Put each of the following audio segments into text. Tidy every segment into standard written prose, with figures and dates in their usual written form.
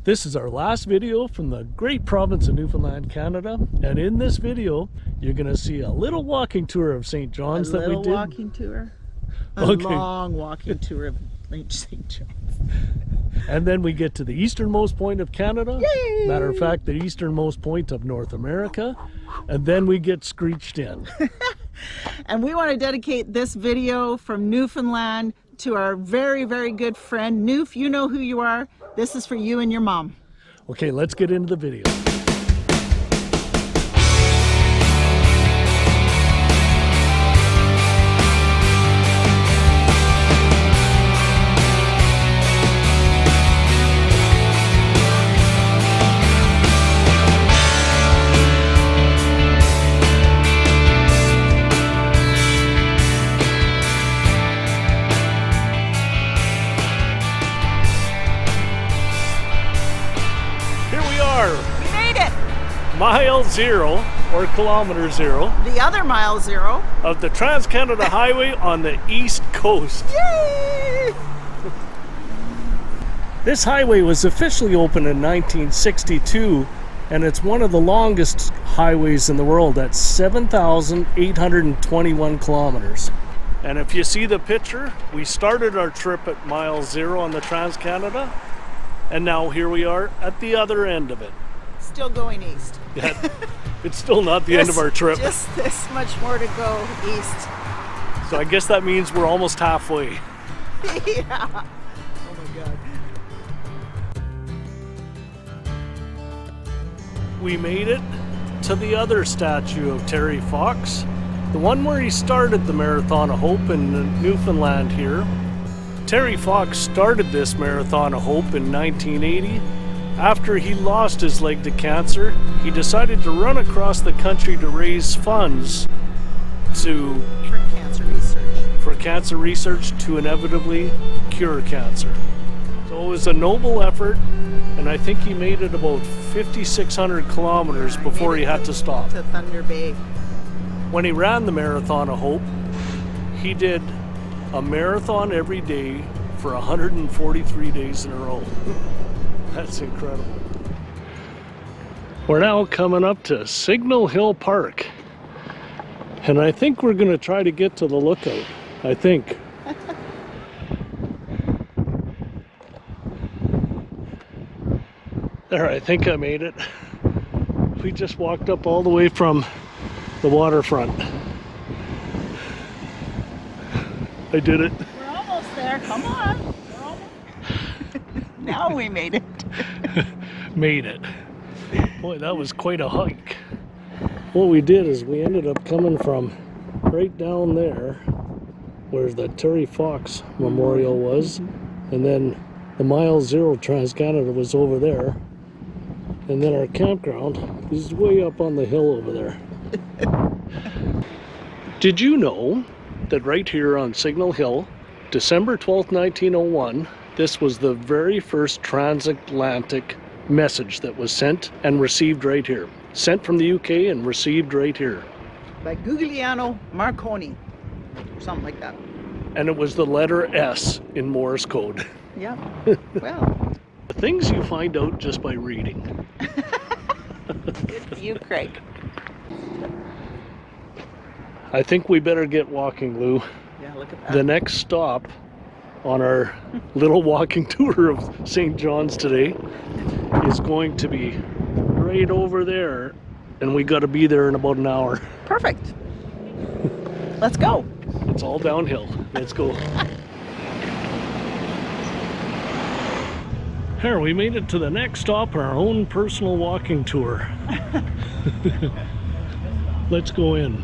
This is our last video from the great province of Newfoundland, Canada. And in this video, you're going to see a little walking tour of St. John's that we did. A little walking tour. A long walking tour of St. Johns. And then we get to the easternmost point of Canada. Yay! Matter of fact, the easternmost point of North America. And then we get Screeched in. And we want to dedicate this video from Newfoundland to our very, very good friend. Noof, you know who you are. This is for you and your mom. Okay, let's get into the video. We made it! Mile zero, or kilometer zero, The other mile zero. of the Trans-Canada Highway on the East Coast. Yay! This highway was officially opened in 1962, and it's one of the longest highways in the world at 7,821 kilometers. And if you see the picture, we started our trip at mile zero on the Trans-Canada, and now here we are at the other end of it. Still going east. Yeah, it's still not the end of our trip. Just this much more to go east. So I guess that means we're almost halfway. Yeah. Oh my God. We made it to the other statue of Terry Fox, the one where he started the Marathon of Hope in Newfoundland here. Terry Fox started this Marathon of Hope in 1980. After he lost his leg to cancer, he decided to run across the country to raise funds for cancer research to inevitably cure cancer. So it was a noble effort, and I think he made it about 5,600 kilometers before he had to stop. To Thunder Bay. When he ran the Marathon of Hope, he did a marathon every day for 143 days in a row. That's incredible. We're now coming up to Signal Hill Park, and I think we're going to try to get to the lookout. I think. There, I think I made it. We just walked up all the way from the waterfront. I did it. We're almost there. Come on. We're almost... Now we made it. Made it. Boy, that was quite a hike. What we did is we ended up coming from right down there where the Terry Fox Memorial was, and then the mile zero Trans-Canada was over there, and then our campground is way up on the hill over there. Did you know that right here on Signal Hill, December 12th, 1901, this was the very first transatlantic message that was sent and received right here. Sent from the UK and received right here. By Guglielmo Marconi, or something like that. And it was the letter S in Morse code. Yeah. Well. The things you find out just by reading. Good for you, Craig. I think we better get walking, Lou. Yeah, look at that. The next stop on our little walking tour of St. John's today is going to be right over there, and we got to be there in about an hour. Perfect. Let's go. It's all downhill. Let's go. Here, we made it to the next stop on our own personal walking tour. Let's go in.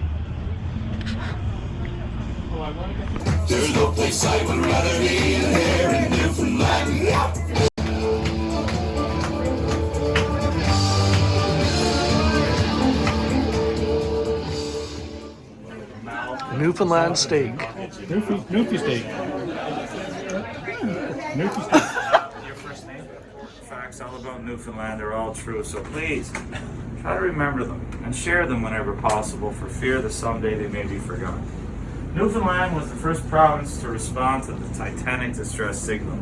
There's no place I would rather be than here in Newfoundland. Newfoundland steak. Newfie steak. Newfie steak. Your first name? Facts all about Newfoundland are all true, so please try to remember them and share them whenever possible for fear that someday they may be forgotten. Newfoundland was the first province to respond to the Titanic distress signal.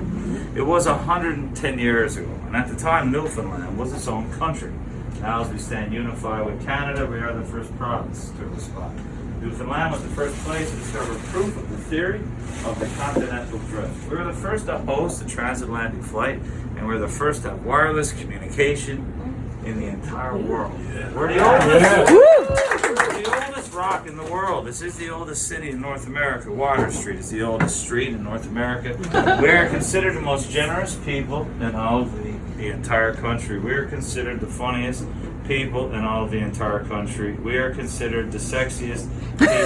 It was 110 years ago, and at the time Newfoundland was its own country. Now as we stand unified with Canada, we are the first province to respond. Newfoundland was the first place to discover proof of the theory of the continental drift. We were the first to host a transatlantic flight, and we were the first to have wireless communication in the entire world. We're the oldest rock in the world. This is the oldest city in North America. Water Street is the oldest street in North America. We are considered the most generous people in all of the entire country. We are considered the funniest people in all of the entire country. We are considered the sexiest people.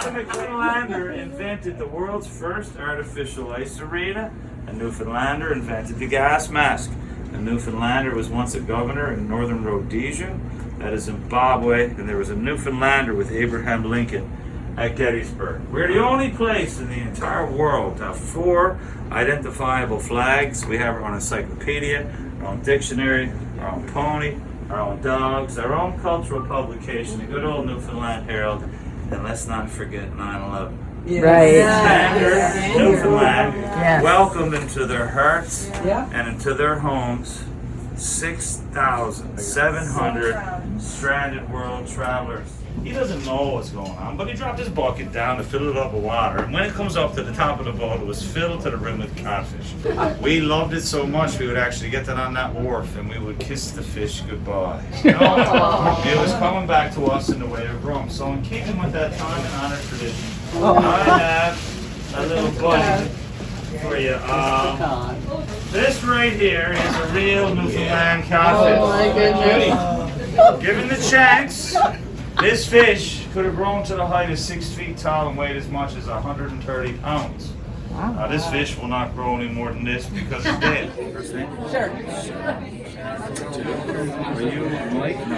The Newfoundlander invented the world's first artificial ice arena. A Newfoundlander invented the gas mask. A Newfoundlander was once a governor in northern Rhodesia, that is Zimbabwe, and there was a Newfoundlander with Abraham Lincoln at Gettysburg. We're the only place in the entire world to have 4 identifiable flags. We have our own encyclopedia, our own dictionary, our own pony, our own dogs, our own cultural publication, the good old Newfoundland Herald, and let's not forget 9/11. Right. Standard Newfoundland welcomed into their hearts and into their homes 6,700 stranded world travelers. He doesn't know what's going on, but he dropped his bucket down to fill it up with water, and when it comes up to the top of the boat, it was filled to the rim with catfish. We loved it so much we would actually get that on that wharf and we would kiss the fish goodbye. You know, it was coming back to us in the way of rum. So in keeping with that time and honor tradition, I have a little buddy for you. This right here is a real Newfoundland catfish. Oh my goodness. Given the chance, this fish could have grown to the height of 6 feet tall and weighed as much as 130 pounds. Now this fish will not grow any more than this because it's dead. First name? Sure. Are you Mike? No.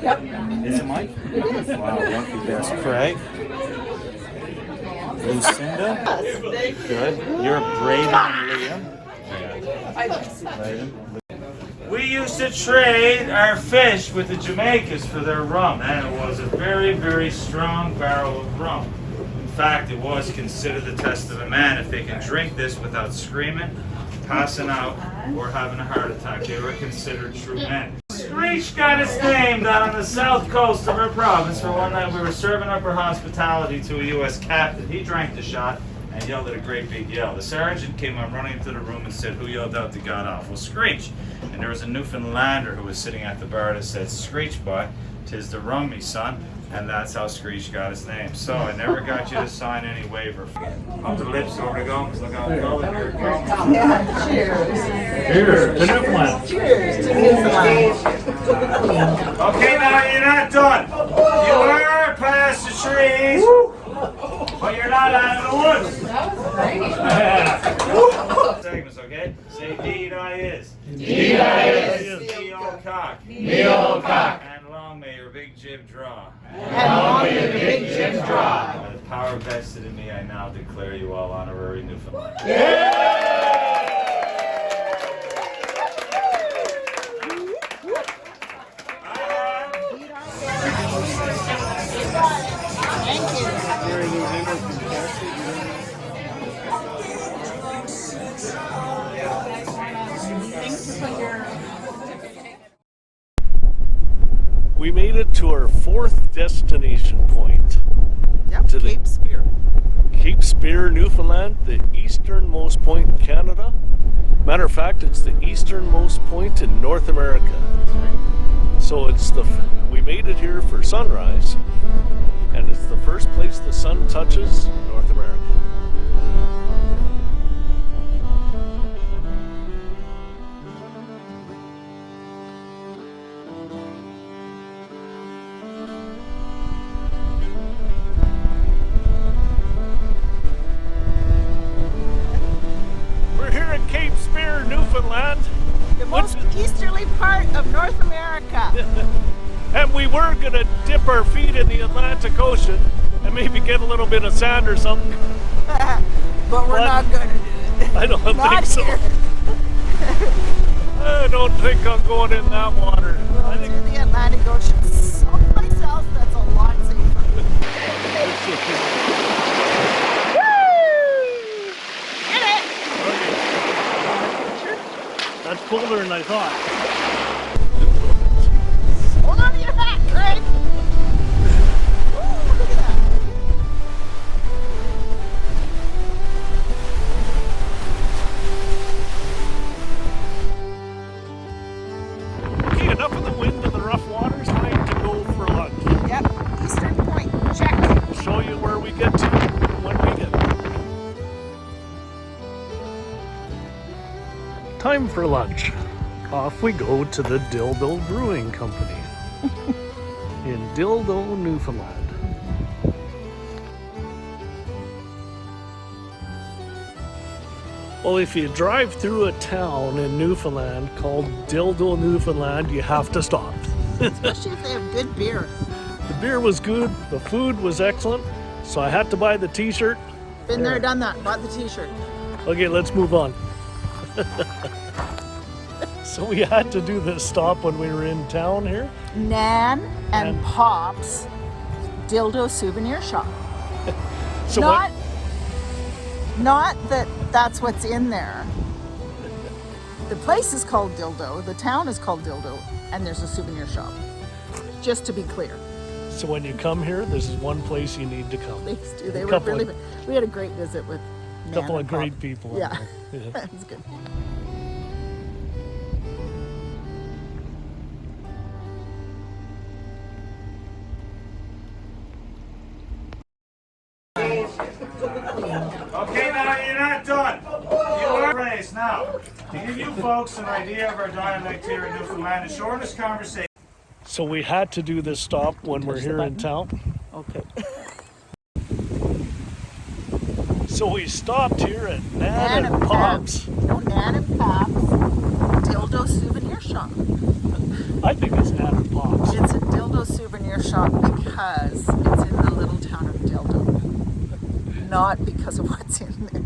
Yep. Is it Mike? Wow, lucky guess. Craig? Lucinda? Good. You're Braden and Liam. Braden. We used to trade our fish with the Jamaicans for their rum, and it was a very, very strong barrel of rum. In fact, it was considered the test of a man. If they can drink this without screaming, passing out, or having a heart attack, they were considered true men. Screeched got its name down on the south coast of our province, for one night we were serving up our hospitality to a U.S. captain. He drank the shot and yelled at a great big yell. The sergeant came on running into the room and said, "Who yelled out the god off?" Well, Screeched. And there was a Newfoundlander who was sitting at the bar that said, "Screeched, boy, 'tis the rum, me son." And that's how Screeched got his name. So I never got you to sign any waiver. Up the lips, over the gums, look out the go, here it comes. Cheers to Newfoundland. Okay, now you're not done. You are past the trees, but you're not out of the woods. Segments, okay? Say deed I is. Deed I is. Me old cock. Me old cock. And long may your big jib draw. And long may your big jib draw. By the power vested in me, I now declare you all honorary Newfoundland. We made it to our 4th destination point. Yep, To the- Cape Spear. Cape Spear, Newfoundland, the easternmost point in Canada. Matter of fact, it's the easternmost point in North America. So we made it here for sunrise, and it's the first place the sun touches North America. We're here at Cape Spear, Newfoundland. The most easterly part of North America. And we were going to dip our feet in the Atlantic Ocean and maybe get a little bit of sand or something. But we're not going to do it. I don't Not think so. here. I don't think I'm going in that water. I think To the Atlantic Ocean, someplace else that's a lot safer. Get it! that's colder than I thought. Hold on to your hat, Craig! Ooh, look at that! Okay, enough of the wind and the rough waters. Time to go for lunch. Yep, Eastern Point, check. We'll show you where we get to when we get there. Time for lunch. Off we go to the Dildo Brewing Company in Dildo, Newfoundland. Well, if you drive through a town in Newfoundland called Dildo, Newfoundland, you have to stop. Especially if they have good beer. The beer was good, the food was excellent, so I had to buy the t-shirt. Been there, done that. Bought the t-shirt. Okay, let's move on. So we had to do this stop when we were in town here. Nan and And- Pop's Dildo Souvenir Shop. So Not that that's what's in there. The place is called Dildo, the town is called Dildo, and there's a souvenir shop. Just to be clear. So when you come here, this is one place you need to come. Please do. They were Couple really of- we had a great visit with Nan Couple and of great Pop. people. Yeah. Yeah. That's good. Okay, now you're not done. You are raised now. To give you folks an idea of our dialect here in Newfoundland, the shortest conversation. So we had to do this stop when we're here in town. Okay. So we stopped here at Nan and Pop's. No, Nan and Pop's Dildo Souvenir Shop. I think it's Nan and Pop's. It's a dildo souvenir shop because it's in the little town of Dildo. Not because of what's in there.